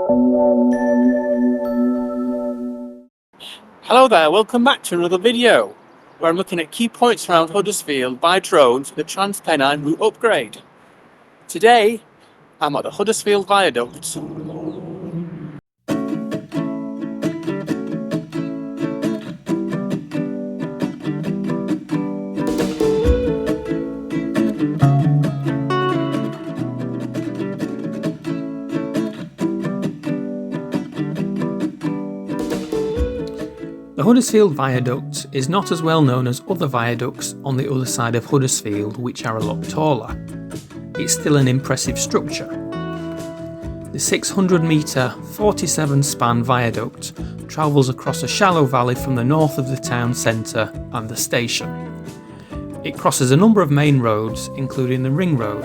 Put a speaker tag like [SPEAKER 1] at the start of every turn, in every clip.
[SPEAKER 1] Hello there, welcome back to another video where I'm looking at key points around Huddersfield by drone for the Transpennine Route Upgrade. Today I'm at the Huddersfield Viaduct. The Huddersfield Viaduct is not as well known as other viaducts on the other side of Huddersfield, which are a lot taller. It's still an impressive structure. The 600-metre, 47-span viaduct travels across a shallow valley from the north of the town centre and the station. It crosses a number of main roads, including the Ring Road.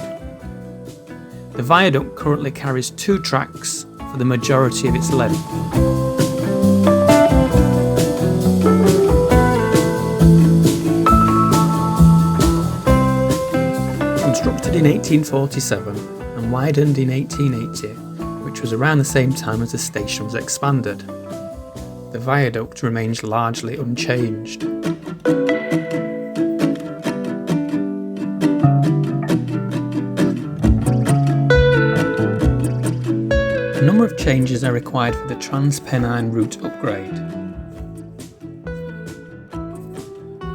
[SPEAKER 1] The viaduct currently carries 2 tracks for the majority of its length. Constructed in 1847 and widened in 1880, which was around the same time as the station was expanded, the viaduct remains largely unchanged. A number of changes are required for the Transpennine Route Upgrade.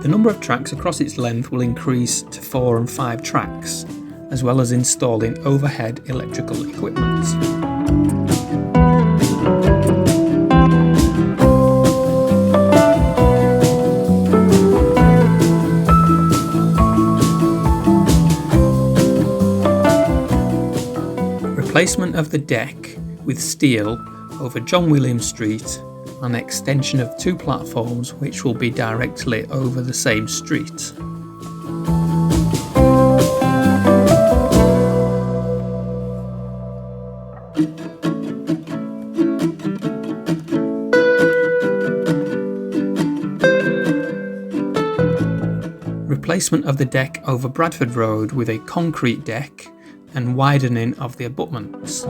[SPEAKER 1] The number of tracks across its length will increase to 4 and 5 tracks, as well as installing overhead electrical equipment. Replacement of the deck with steel over John William Street, an extension of 2 platforms which will be directly over the same street. Replacement of the deck over Bradford Road with a concrete deck and widening of the abutments.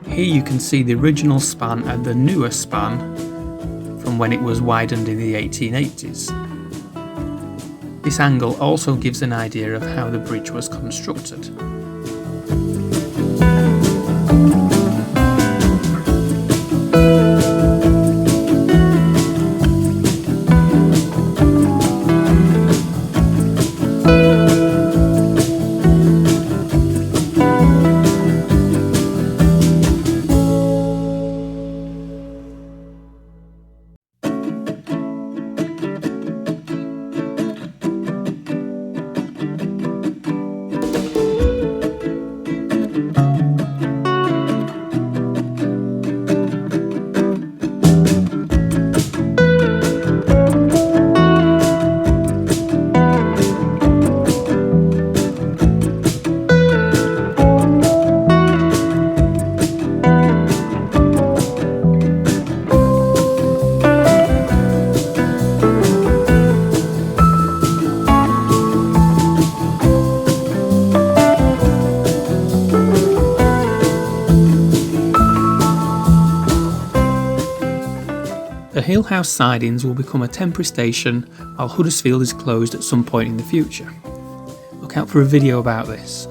[SPEAKER 1] Here you can see the original span and the newer span from when it was widened in the 1880s. This angle also gives an idea of how the bridge was constructed. The Hillhouse sidings will become a temporary station while Huddersfield is closed at some point in the future. Look out for a video about this.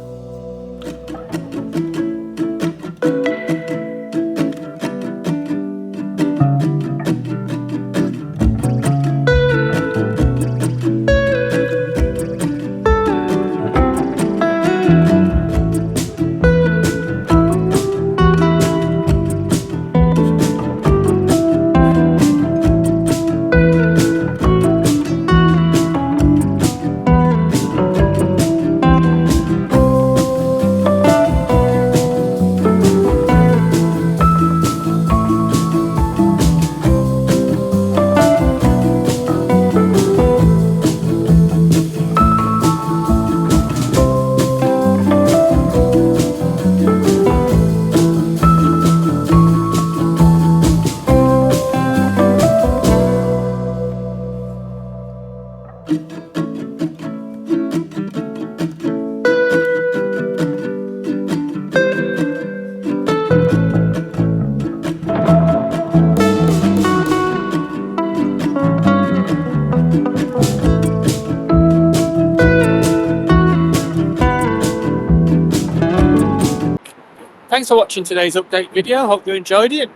[SPEAKER 2] Thanks for watching today's update video. Hope you enjoyed it.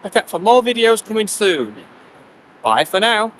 [SPEAKER 2] Look out for more videos coming soon. Bye for now.